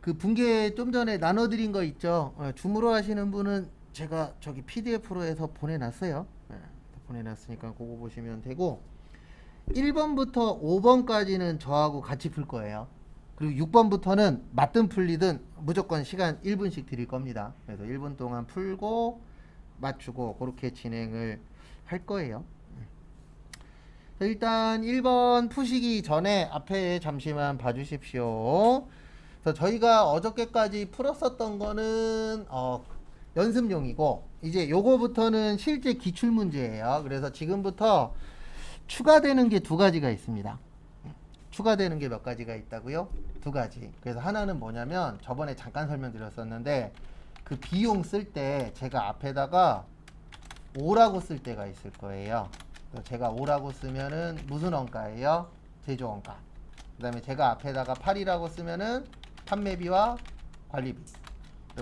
그 분계 좀 전에 나눠드린 거 있죠. 줌으로 하시는 분은 제가 저기 PDF로 해서 보내놨어요. 보내놨으니까 그거 보시면 되고 1번부터 5번까지는 저하고 같이 풀 거예요. 그리고 6번부터는 맞든 풀리든 무조건 시간 1분씩 드릴 겁니다. 그래서 1분 동안 풀고 맞추고 그렇게 진행을 할 거예요. 일단 1번 푸시기 전에 앞에 잠시만 봐주십시오. 그래서 저희가 어저께까지 풀었었던 거는 연습용이고 이제 요거부터는 실제 기출문제예요. 그래서 지금부터 추가되는 게 두 가지가 있습니다. 추가되는 게 몇 가지가 있다고요? 두 가지. 그래서 하나는 뭐냐면 저번에 잠깐 설명드렸었는데 그 비용 쓸 때 제가 앞에다가 5라고 쓸 때가 있을 거예요. 제가 5라고 쓰면은 무슨 원가예요? 제조원가. 그 다음에 제가 앞에다가 8이라고 쓰면은 판매비와 관리비.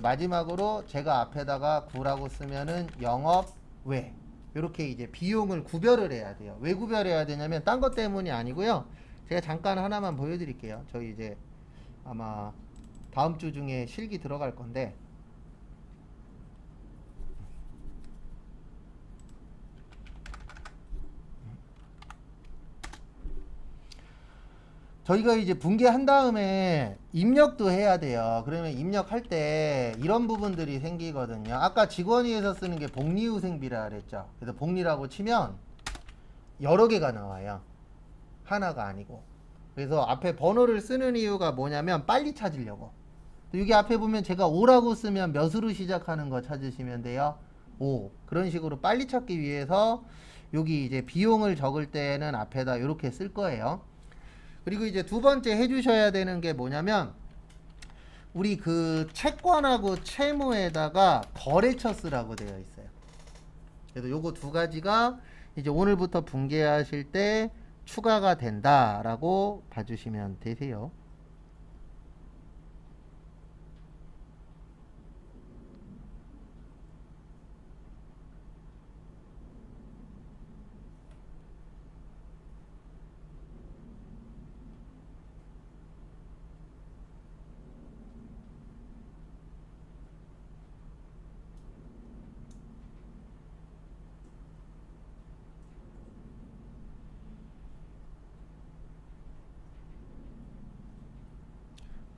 마지막으로 제가 앞에다가 9라고 쓰면은 영업외. 이렇게 이제 비용을 구별을 해야 돼요. 왜 구별해야 되냐면 딴 것 때문이 아니고요. 제가 잠깐 하나만 보여드릴게요. 저희 이제 아마 다음 주 중에 실기 들어갈 건데 저희가 이제 분계한 다음에 입력도 해야 돼요. 그러면 입력할 때 이런 부분들이 생기거든요. 아까 직원위에서 쓰는 게 복리후생비라 그랬죠. 그래서 복리라고 치면 여러 개가 나와요. 하나가 아니고. 그래서 앞에 번호를 쓰는 이유가 뭐냐면 빨리 찾으려고. 여기 앞에 보면 제가 5라고 쓰면 몇으로 시작하는 거 찾으시면 돼요. 5. 그런 식으로 빨리 찾기 위해서 여기 이제 비용을 적을 때는 앞에다 이렇게 쓸 거예요. 그리고 이제 두 번째 해주셔야 되는 게 뭐냐면 우리 그 채권하고 채무에다가 거래처 쓰라고 되어 있어요. 그래서 요거 두 가지가 이제 오늘부터 분계하실 때 추가가 된다라고 봐주시면 되세요.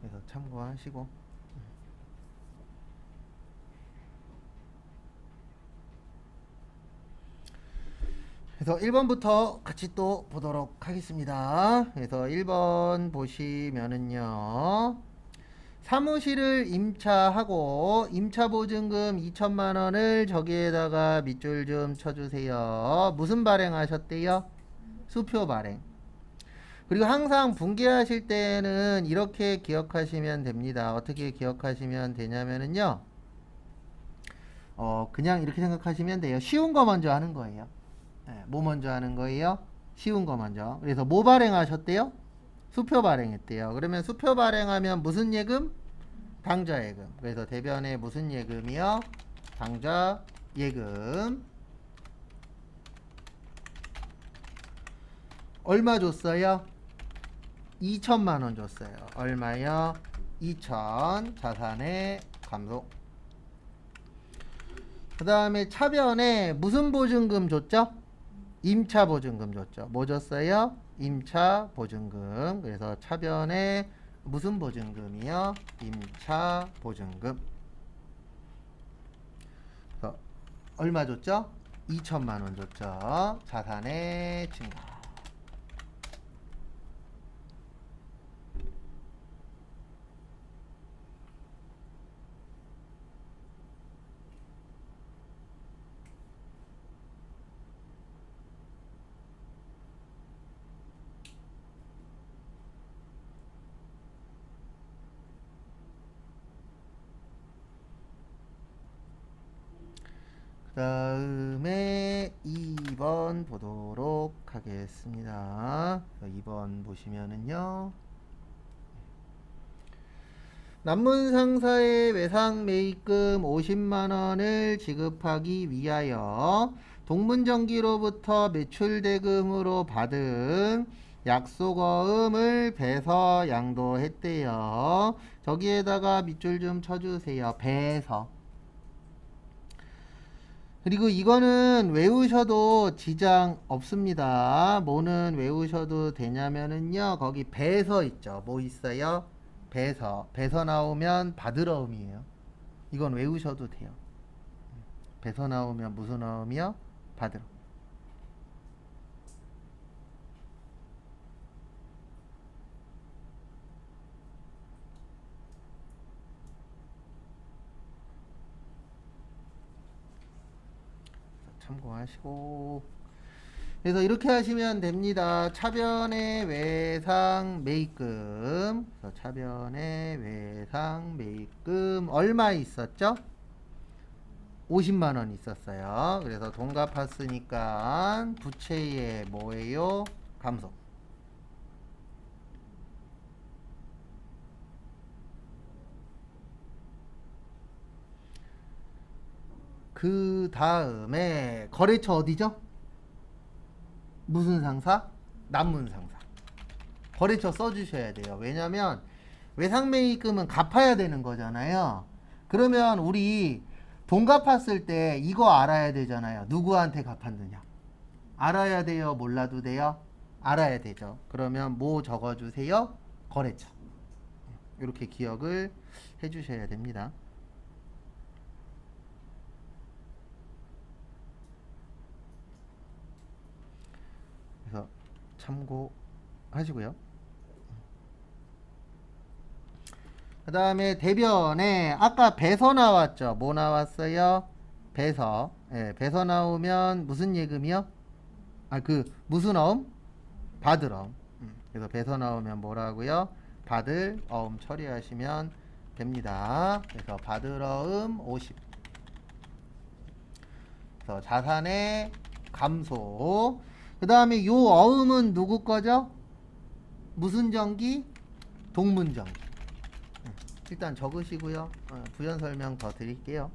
그래서 참고하시고 그래서 1번부터 같이 또 보도록 하겠습니다. 그래서 1번 보시면은요. 사무실을 임차하고 임차보증금 2천만 원을 저기에다가 밑줄 좀 쳐주세요. 무슨 발행하셨대요? 수표 발행. 그리고 항상 분계하실 때는 이렇게 기억하시면 됩니다. 어떻게 기억하시면 되냐면은요. 그냥 이렇게 생각하시면 돼요. 쉬운 거 먼저 하는 거예요. 뭐 먼저 하는 거예요? 쉬운 거 먼저. 그래서 뭐 발행하셨대요? 수표 발행했대요. 그러면 수표 발행하면 무슨 예금? 당좌 예금. 그래서 대변에 무슨 예금이요? 당좌 예금. 얼마 줬어요? 2천만 원 줬어요. 얼마요? 2천. 자산의 감소. 그 다음에 차변에 무슨 보증금 줬죠? 임차 보증금 줬죠. 뭐 줬어요? 임차 보증금. 그래서 차변에 무슨 보증금이요? 임차 보증금. 그래서 얼마 줬죠? 2천만 원 줬죠. 자산의 증가. 그 다음에 2번 보도록 하겠습니다. 2번 보시면은요. 남문상사의 외상매입금 50만원을 지급하기 위하여 동문정기로부터 매출대금으로 받은 약속어음을 배서 양도했대요. 저기에다가 밑줄 좀 쳐주세요. 배서. 그리고 이거는 외우셔도 지장 없습니다. 뭐는 외우셔도 되냐면은요. 거기 배서 있죠. 뭐 있어요? 배서. 배서 나오면 받으러음이에요. 이건 외우셔도 돼요. 배서 나오면 무슨 어음이요? 받으러. 참고하시고. 그래서 이렇게 하시면 됩니다. 차변의 외상 매입금. 그래서 차변의 외상 매입금 얼마 있었죠? 50만 원 있었어요. 그래서 돈 갚았으니까 부채의 뭐예요? 감소. 그 다음에 거래처 어디죠? 무슨 상사? 남문상사. 거래처 써주셔야 돼요. 왜냐면 외상매입금은 갚아야 되는 거잖아요. 그러면 우리 돈 갚았을 때 이거 알아야 되잖아요. 누구한테 갚았느냐. 알아야 돼요? 몰라도 돼요? 알아야 되죠. 그러면 뭐 적어주세요? 거래처. 이렇게 기억을 해주셔야 됩니다. 그래서 참고하시고요. 그 다음에 대변에 아까 배서 나왔죠. 뭐 나왔어요? 배서. 예, 배서 나오면 무슨 예금이요? 아, 그 무슨 어음? 받을 어음. 그래서 배서 나오면 뭐라고요? 받을 어음 처리하시면 됩니다. 그래서 받을 어음 50. 그래서 자산의 감소. 그 다음에 요 어음은 누구 거죠? 무슨 전기? 동문전기. 일단 적으시고요. 부연 설명 더 드릴게요.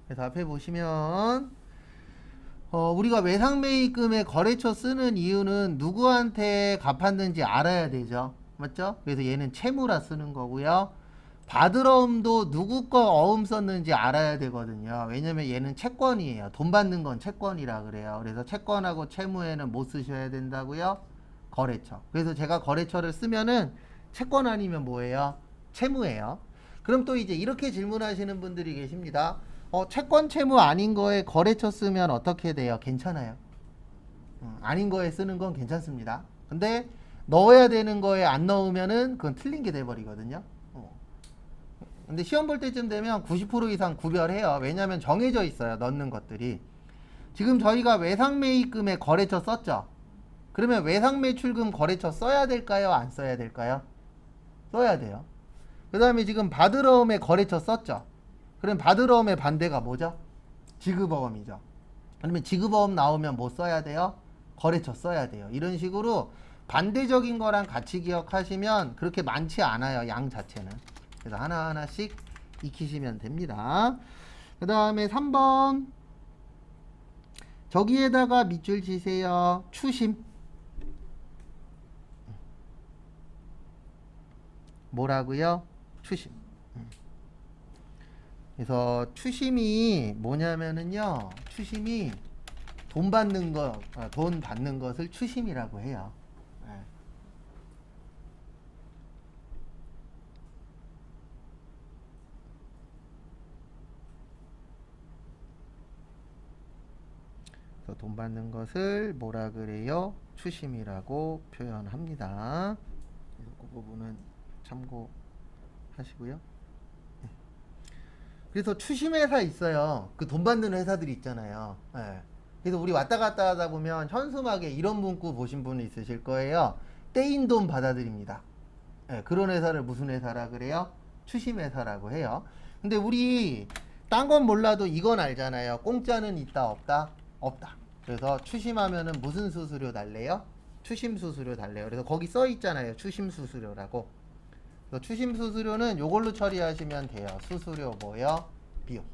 그래서 앞에 보시면 우리가 외상매입금에 거래처 쓰는 이유는 누구한테 갚았는지 알아야 되죠. 맞죠? 그래서 얘는 채무라 쓰는 거고요. 받으러음도 누구 거 어음 썼는지 알아야 되거든요. 왜냐면 얘는 채권이에요. 돈 받는 건 채권이라 그래요. 그래서 채권하고 채무에는 뭐 쓰셔야 된다고요? 거래처. 그래서 제가 거래처를 쓰면은 채권 아니면 뭐예요? 채무예요. 그럼 또 이제 이렇게 질문하시는 분들이 계십니다. 채권 채무 아닌 거에 거래처 쓰면 어떻게 돼요? 괜찮아요. 아닌 거에 쓰는 건 괜찮습니다. 근데 넣어야 되는 거에 안 넣으면은 그건 틀린 게 돼버리거든요. 근데 시험 볼 때쯤 되면 90% 이상 구별해요. 왜냐면 정해져 있어요. 넣는 것들이. 지금 저희가 외상매입금에 거래처 썼죠. 그러면 외상매출금 거래처 써야 될까요? 안 써야 될까요? 써야 돼요. 그 다음에 지금 받으러움에 거래처 썼죠. 그럼 받으러움의 반대가 뭐죠? 지급어음이죠. 그러면 지급어음 나오면 뭐 써야 돼요? 거래처 써야 돼요. 이런 식으로 반대적인 거랑 같이 기억하시면 그렇게 많지 않아요. 양 자체는. 그래서 하나하나씩 익히시면 됩니다. 그 다음에 3번 저기에다가 밑줄 치세요. 추심. 뭐라고요? 추심. 그래서 추심이 뭐냐면은요. 추심이 돈 받는 돈 받는 것을 추심이라고 해요. 그래서 돈 받는 것을 뭐라 그래요? 추심이라고 표현합니다. 그래서 그 부분은 참고하시고요. 그래서 추심회사 있어요. 그 돈 받는 회사들이 있잖아요. 예. 그래서 우리 왔다 갔다 하다 보면 현수막에 이런 문구 보신 분 있으실 거예요. 떼인 돈 받아들입니다. 예, 그런 회사를 무슨 회사라 그래요? 추심회사라고 해요. 근데 우리 딴 건 몰라도 이건 알잖아요. 공짜는 있다 없다? 없다. 그래서 추심하면은 무슨 수수료 달래요? 추심 수수료 달래요. 그래서 거기 써 있잖아요. 추심 수수료라고. 그래서 추심 수수료는 요걸로 처리하시면 돼요. 수수료 뭐요? 비용.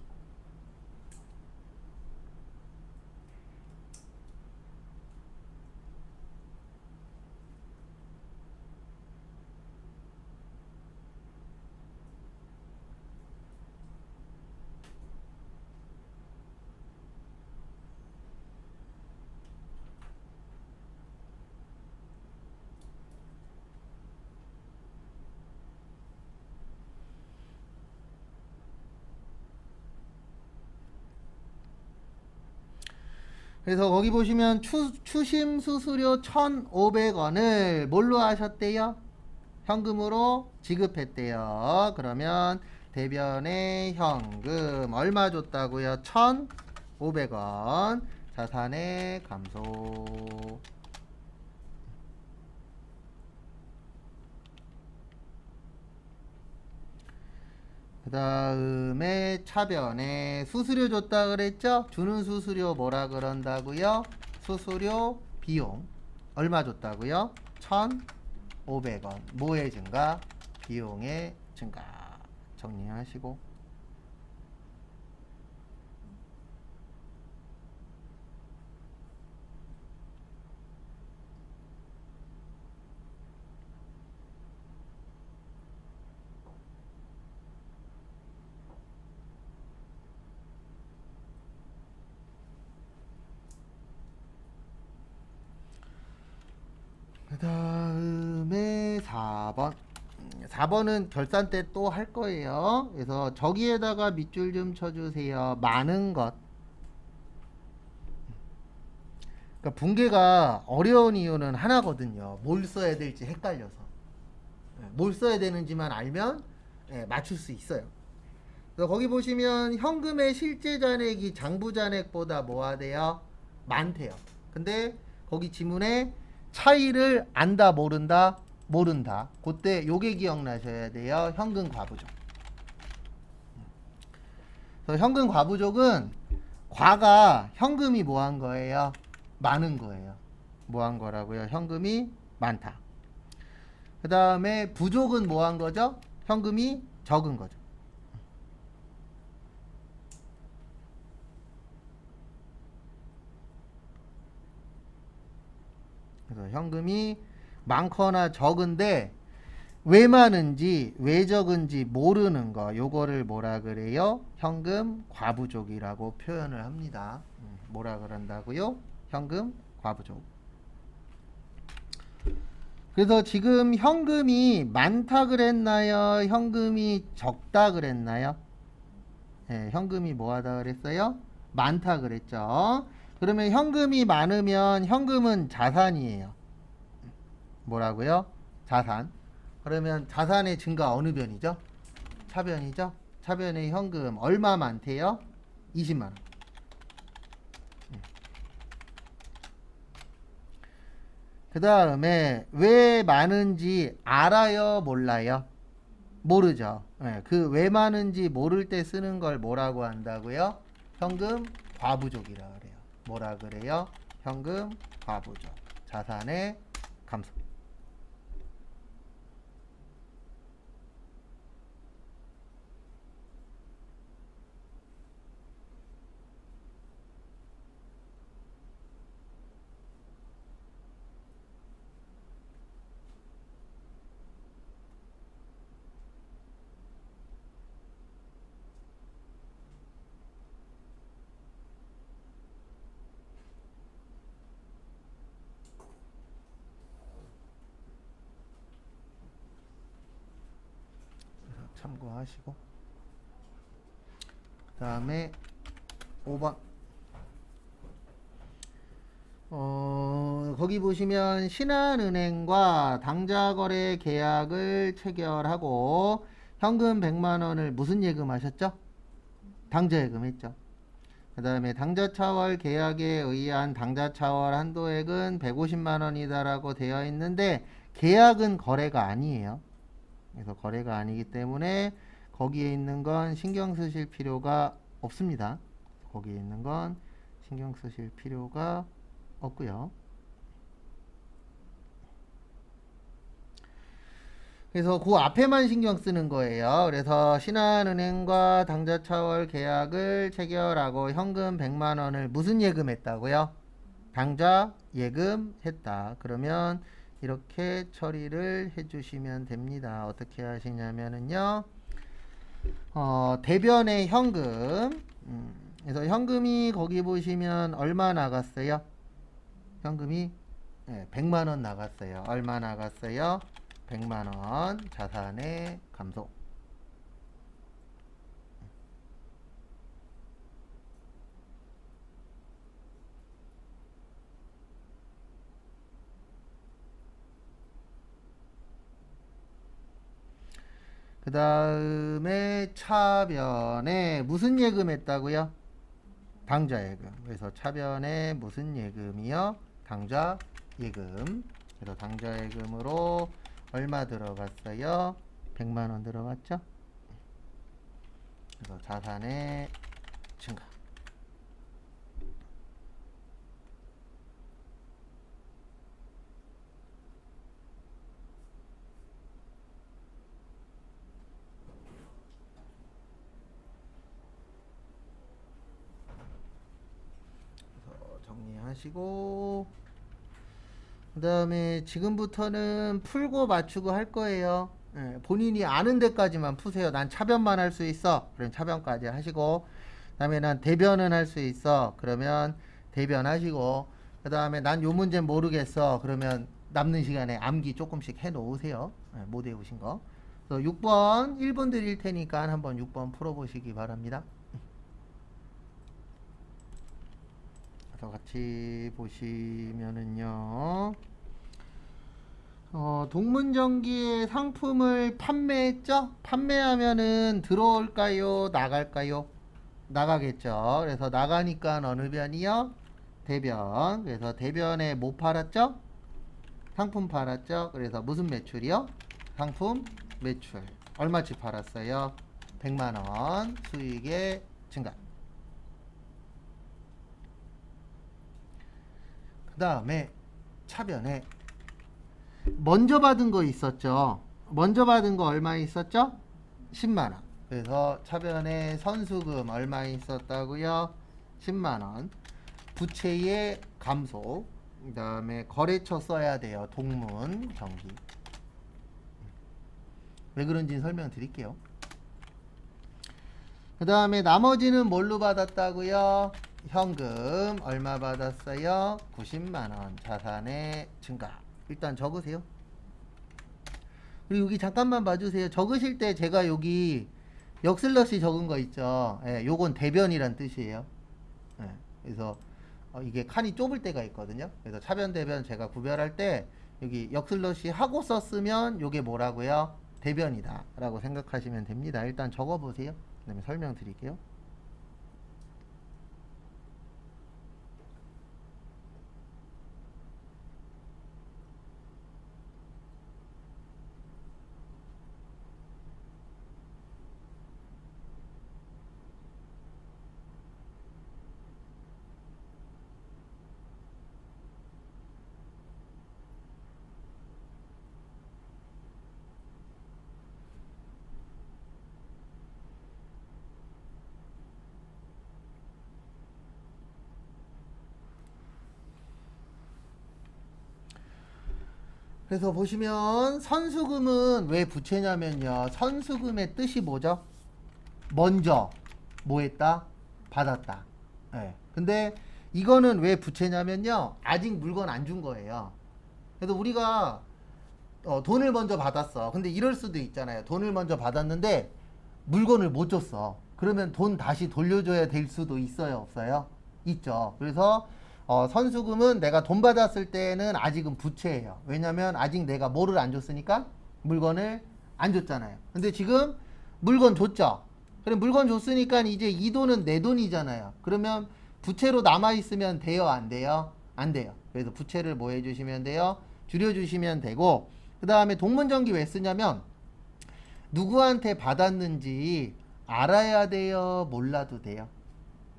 그래서 거기 보시면 추심 수수료 1,500원을 뭘로 하셨대요? 현금으로 지급했대요. 그러면 대변에 현금 얼마 줬다고요? 1,500원. 자산의 감소. 그 다음에 차변에 수수료 줬다 그랬죠? 주는 수수료 뭐라 그런다고요? 수수료 비용 얼마 줬다고요? 1,500원. 뭐의 증가? 비용의 증가. 정리하시고. 그 다음에 4번. 4번은 결산 때 또 할 거예요. 그래서 저기에다가 밑줄 좀 쳐주세요. 많은 것. 그러니까 분계가 어려운 이유는 하나거든요. 뭘 써야 될지 헷갈려서. 뭘 써야 되는지만 알면 맞출 수 있어요. 그래서 거기 보시면 현금의 실제 잔액이 장부 잔액보다 뭐가 돼요? 많대요. 근데 거기 지문에 차이를 안다 모른다 모른다. 그때 요게 기억나셔야 돼요. 현금 과부족. 그래서 현금 과부족은 과가 현금이 뭐 한 거예요? 많은 거예요. 뭐 한 거라고요? 현금이 많다. 그 다음에 부족은 뭐 한 거죠? 현금이 적은 거죠. 그래서 현금이 많거나 적은데 왜 많은지 왜 적은지 모르는 거 요거를 뭐라 그래요? 현금 과부족이라고 표현을 합니다. 뭐라 그런다고요? 현금 과부족. 그래서 지금 현금이 많다 그랬나요? 현금이 적다 그랬나요? 현금이 뭐하다 그랬어요? 많다 그랬죠. 그러면 현금이 많으면 현금은 자산이에요. 뭐라고요? 자산. 그러면 자산의 증가 어느 변이죠? 차변이죠? 차변의 현금 얼마 많대요? 20만 원. 그 다음에 왜 많은지 알아요? 몰라요? 모르죠. 그 왜 많은지 모를 때 쓰는 걸 뭐라고 한다고요? 현금 과부족이라 그래요. 뭐라 그래요? 현금 과부족. 자산의 감소. 참고하시고. 그 다음에 5번. 거기 보시면 신한은행과 당좌거래 계약을 체결하고 현금 100만 원을 무슨 예금하셨죠? 당좌예금 했죠. 그 다음에 당좌차월 계약에 의한 당좌차월 한도액은 150만 원이다라고 되어 있는데 계약은 거래가 아니에요. 그래서 거래가 아니기 때문에 거기에 있는 건 신경 쓰실 필요가 없습니다. 거기에 있는 건 신경 쓰실 필요가 없고요. 그래서 그 앞에만 신경 쓰는 거예요. 그래서 신한은행과 당좌차월 계약을 체결하고 현금 100만 원을 무슨 예금했다고요? 당좌 예금했다. 그러면 이렇게 처리를 해주시면 됩니다. 어떻게 하시냐면은요. 대변의 현금. 그래서 현금이 거기 보시면 얼마 나갔어요? 현금이 100만 원 나갔어요. 얼마 나갔어요? 100만 원 자산의 감소. 그 다음에 차변에 무슨 예금했다고요? 당좌예금. 그래서 차변에 무슨 예금이요? 당좌예금. 그래서 당좌예금으로 얼마 들어갔어요? 100만 원 들어갔죠? 그래서 자산의 증가. 정리하시고 그 다음에 지금부터는 풀고 맞추고 할 거예요. 본인이 아는 데까지만 푸세요. 난 차변만 할 수 있어. 그럼 차변까지 하시고 그 다음에 난 대변은 할 수 있어. 그러면 대변 하시고 그 다음에 난 요 문제 모르겠어. 그러면 남는 시간에 암기 조금씩 해 놓으세요. 못 외우신 거. 그래서 6번 1분 드릴 테니까 한번 6번 풀어보시기 바랍니다. 같이 보시면은요. 동문전기의 상품을 판매했죠? 판매하면은 들어올까요? 나갈까요? 나가겠죠. 그래서 나가니까 어느 변이요? 대변. 그래서 대변에 뭐 팔았죠? 상품 팔았죠? 그래서 무슨 매출이요? 상품 매출. 얼마치 팔았어요? 100만원 수익의 증가. 그 다음에 차변에 먼저 받은 거 있었죠. 먼저 받은 거 얼마 있었죠? 10만원. 그래서 차변에 선수금 얼마 있었다고요? 10만원. 부채의 감소. 그 다음에 거래처 써야 돼요. 동문 경기. 왜 그런지 설명드릴게요. 그 다음에 나머지는 뭘로 받았다고요? 현금 얼마 받았어요? 90만원 자산의 증가. 일단 적으세요. 그리고 여기 잠깐만 봐주세요. 적으실 때 제가 여기 역슬러시 적은 거 있죠. 요건 대변이란 뜻이에요. 그래서 이게 칸이 좁을 때가 있거든요. 그래서 차변 대변 제가 구별할 때 여기 역슬러시 하고 썼으면 요게 뭐라고요? 대변이다 라고 생각하시면 됩니다. 일단 적어보세요. 그 다음에 설명드릴게요. 그래서 보시면 선수금은 왜 부채냐면요. 선수금의 뜻이 뭐죠? 먼저 뭐 했다? 받았다. 근데 이거는 왜 부채냐면요. 아직 물건 안 준 거예요. 그래서 우리가 돈을 먼저 받았어. 근데 이럴 수도 있잖아요. 돈을 먼저 받았는데 물건을 못 줬어. 그러면 돈 다시 돌려줘야 될 수도 있어요, 없어요? 있죠. 그래서 선수금은 내가 돈 받았을 때는 아직은 부채예요. 왜냐면 아직 내가 뭐를 안 줬으니까 물건을 안 줬잖아요. 근데 지금 물건 줬죠. 그럼 물건 줬으니까 이제 이 돈은 내 돈이잖아요. 그러면 부채로 남아있으면 돼요? 안 돼요? 안 돼요. 그래서 부채를 뭐 해주시면 돼요? 줄여주시면 되고, 그 다음에 동문전기 왜 쓰냐면 누구한테 받았는지 알아야 돼요? 몰라도 돼요?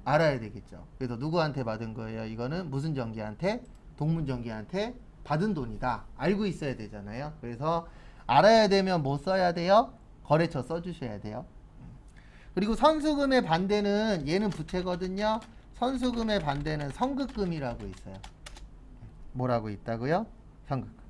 알아야 되겠죠. 그래서 누구한테 받은 거예요? 이거는 무슨 전기한테? 동문전기한테 받은 돈이다. 알고 있어야 되잖아요. 그래서 알아야 되면 뭐 써야 돼요? 거래처 써주셔야 돼요. 그리고 선수금의 반대는 얘는 부채거든요. 선수금의 반대는 성급금이라고 있어요. 뭐라고 있다고요? 성급금.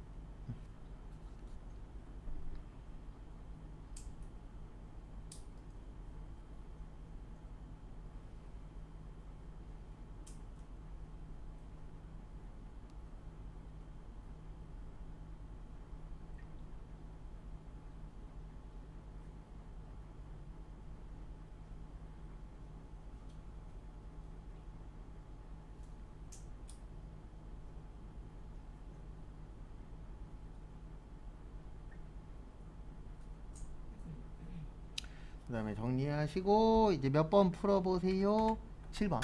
그 다음에 정리하시고 이제 몇 번 풀어보세요. 7번.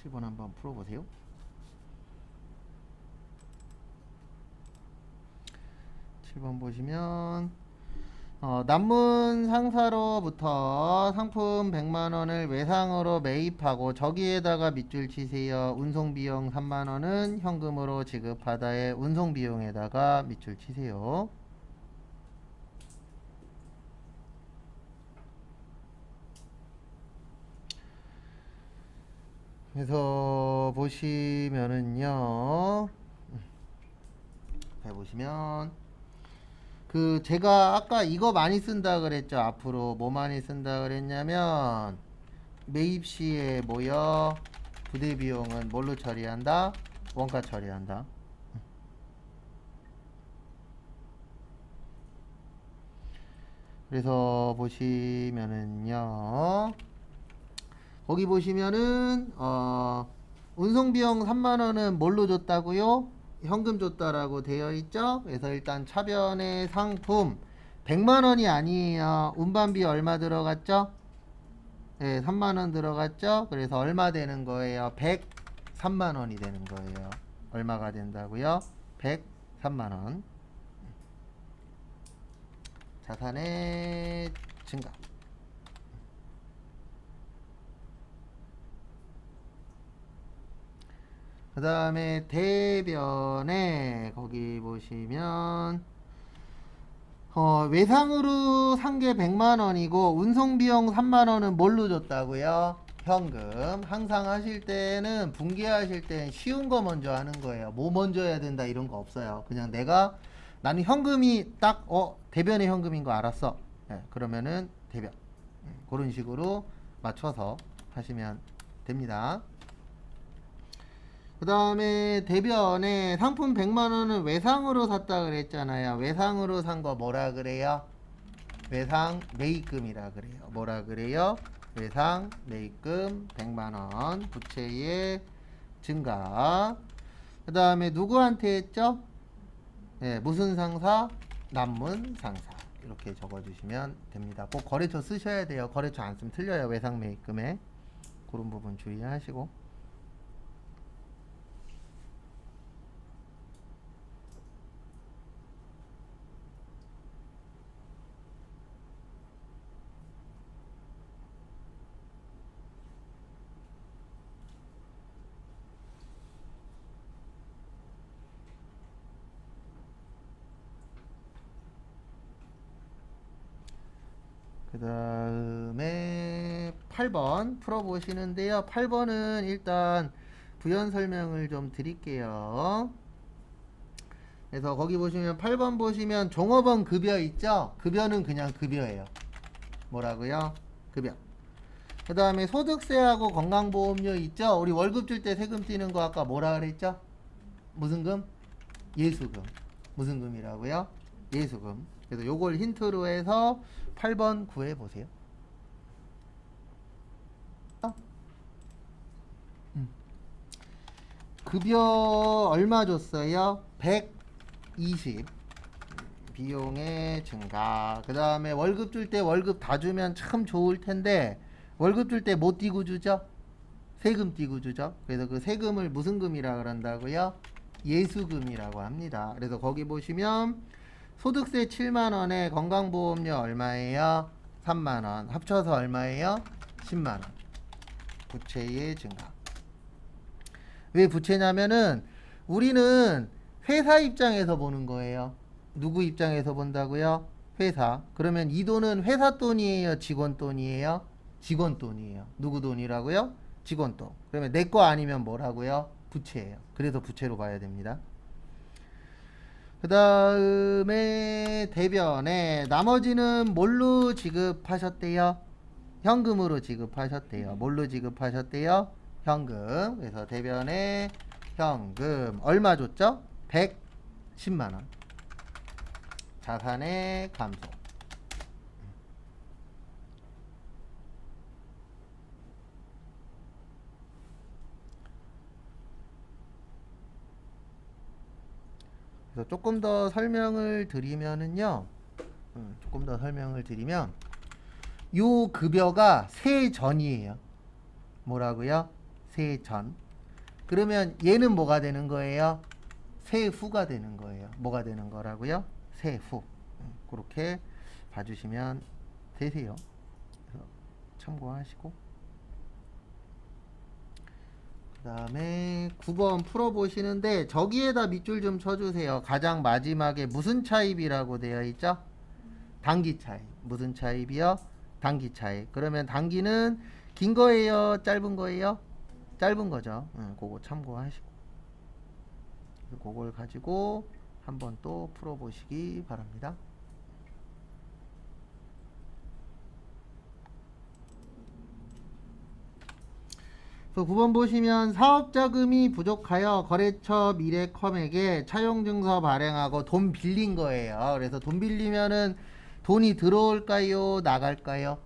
7번 한번 풀어보세요. 7번 보시면 남문 상사로부터 상품 100만원을 외상으로 매입하고 저기에다가 밑줄 치세요. 운송비용 3만원은 현금으로 지급하다의 운송비용에다가 밑줄 치세요. 그래서 보시면은요, 보시면 그 제가 아까 이거 많이 쓴다 그랬죠. 앞으로 뭐 많이 쓴다 그랬냐면 매입 시에 뭐요? 부대 비용은 뭘로 처리한다? 원가 처리한다. 그래서 보시면은요, 거기 보시면은 운송비용 3만원은 뭘로 줬다고요? 현금 줬다라고 되어 있죠. 그래서 일단 차변의 상품 100만원이 아니에요. 운반비 얼마 들어갔죠? 네, 3만원 들어갔죠. 그래서 얼마 되는 거예요? 103만원이 되는 거예요. 얼마가 된다고요? 103만원. 자산의 증가. 그 다음에 대변에 거기 보시면 외상으로 산 게 100만원이고 운송비용 3만원은 뭘로 줬다고요? 현금. 항상 하실 때는 분기하실 땐 쉬운 거 먼저 하는 거예요. 뭐 먼저 해야 된다 이런 거 없어요. 그냥 나는 현금이 딱 대변의 현금인 거 알았어. 네, 그러면은 대변. 그런 식으로 맞춰서 하시면 됩니다. 그 다음에 대변에 상품 100만원은 외상으로 샀다 그랬잖아요. 외상으로 산 거 뭐라 그래요? 외상 매입금이라 그래요. 뭐라 그래요? 외상 매입금 100만원 부채의 증가. 그 다음에 누구한테 했죠? 네, 무슨 상사? 남문 상사. 이렇게 적어주시면 됩니다. 꼭 거래처 쓰셔야 돼요. 거래처 안 쓰면 틀려요. 외상 매입금에. 그런 부분 주의하시고. 그 다음에 8번 풀어보시는데요. 8번은 일단 부연 설명을 좀 드릴게요. 그래서 거기 보시면 8번 보시면 종업원 급여 있죠? 급여는 그냥 급여예요. 뭐라고요? 급여. 그 다음에 소득세하고 건강보험료 있죠? 우리 월급 줄 때 세금 떼는 거 아까 뭐라 그랬죠? 무슨 금? 예수금. 무슨 금이라고요? 예수금. 그래서 요걸 힌트로 해서 8번 구해보세요. 급여 얼마 줬어요? 120. 비용의 증가. 그 다음에 월급 줄 때 월급 다 주면 참 좋을 텐데 월급 줄 때 못 띄고 주죠? 세금 띄고 주죠? 그래서 그 세금을 무슨 금이라 그런다고요? 예수금이라고 합니다. 그래서 거기 보시면 소득세 7만원에 건강보험료 얼마예요? 3만원. 합쳐서 얼마예요? 10만원. 부채의 증가. 왜 부채냐면은 우리는 회사 입장에서 보는 거예요. 누구 입장에서 본다고요? 회사. 그러면 이 돈은 회사 돈이에요? 직원 돈이에요? 직원 돈이에요. 누구 돈이라고요? 직원 돈. 그러면 내 거 아니면 뭐라고요? 부채예요. 그래서 부채로 봐야 됩니다. 그 다음에 대변에 나머지는 뭘로 지급하셨대요? 현금으로 지급하셨대요. 뭘로 지급하셨대요? 현금. 그래서 대변에 현금 얼마 줬죠? 110만원. 자산의 감소. 그래서 조금 더 설명을 드리면은요. 조금 더 설명을 드리면 요 급여가 세전이에요. 뭐라고요? 세전. 그러면 얘는 뭐가 되는 거예요? 세후가 되는 거예요. 뭐가 되는 거라고요? 세후. 그렇게 봐주시면 되세요. 그래서 참고하시고. 그 다음에 9번 풀어보시는데 저기에다 밑줄 좀 쳐주세요. 가장 마지막에 무슨 차입이라고 되어 있죠? 단기 차입. 무슨 차입이요? 단기 차입. 그러면 단기는 긴 거예요? 짧은 거예요? 짧은 거죠. 그거 참고하시고. 그걸 가지고 한번 또 풀어보시기 바랍니다. 그래서 9번 보시면 사업자금이 부족하여 거래처 미래컴에게 차용증서 발행하고 돈 빌린 거예요. 그래서 돈 빌리면은 돈이 들어올까요? 나갈까요?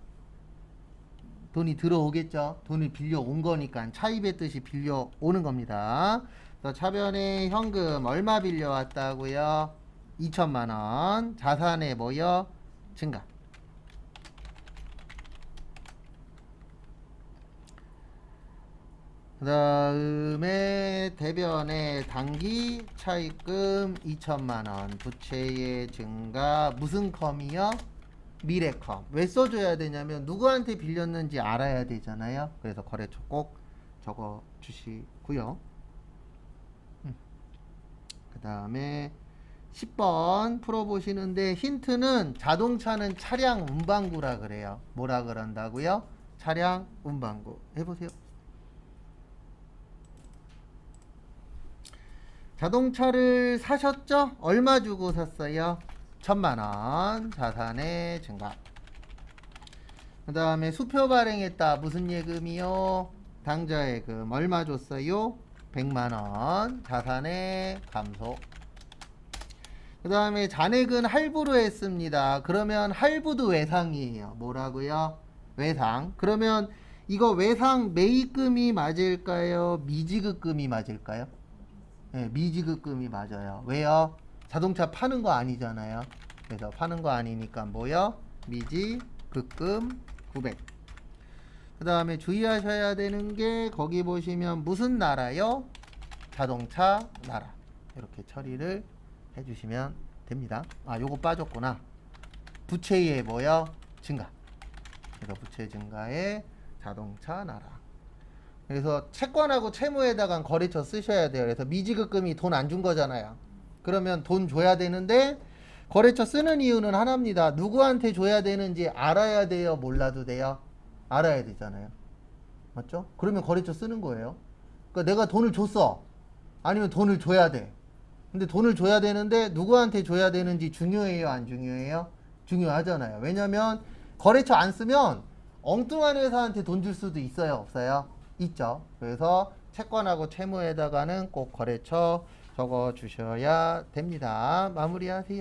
돈이 들어오겠죠. 돈을 빌려온 거니까 차입의 뜻이 빌려오는 겁니다. 그래서 차변에 현금 얼마 빌려왔다고요? 2천만원. 자산에 뭐요? 증가. 그 다음에 대변에 단기 차입금 2천만원. 부채의 증가. 무슨 컴이요? 미래컴. 왜 써줘야 되냐면 누구한테 빌렸는지 알아야 되잖아요. 그래서 거래처 꼭 적어 주시고요. 그 다음에 10번 풀어보시는데 힌트는 자동차는 차량 운반구라 그래요. 뭐라 그런다고요? 차량 운반구. 해보세요. 자동차를 사셨죠? 얼마 주고 샀어요? 1,000만원. 자산의 증가. 그 다음에 수표 발행했다. 무슨 예금이요? 당좌예금. 얼마 줬어요? 100만원. 자산의 감소. 그 다음에 잔액은 할부로 했습니다. 그러면 할부도 외상이에요. 뭐라고요? 외상. 그러면 이거 외상 매입금이 맞을까요? 미지급금이 맞을까요? 네, 미지급금이 맞아요. 왜요? 자동차 파는 거 아니잖아요. 그래서 파는 거 아니니까 뭐요? 미지급금 900. 그 다음에 주의하셔야 되는 게 거기 보시면 무슨 나라요? 자동차 나라. 이렇게 처리를 해주시면 됩니다. 아, 요거 빠졌구나. 부채의 뭐요? 증가. 그래서 부채 증가의 자동차 나라. 그래서 채권하고 채무에다가 거래처 쓰셔야 돼요. 그래서 미지급금이 돈 안 준 거잖아요. 그러면 돈 줘야 되는데 거래처 쓰는 이유는 하나입니다. 누구한테 줘야 되는지 알아야 돼요? 몰라도 돼요? 알아야 되잖아요. 맞죠? 그러면 거래처 쓰는 거예요. 그러니까 내가 돈을 줬어. 아니면 돈을 줘야 돼. 근데 돈을 줘야 되는데 누구한테 줘야 되는지 중요해요? 안 중요해요? 중요하잖아요. 왜냐면 거래처 안 쓰면 엉뚱한 회사한테 돈 줄 수도 있어요? 없어요? 있죠. 그래서 채권하고 채무에다가는 꼭 거래처 적어 주셔야 됩니다. 마무리하세요.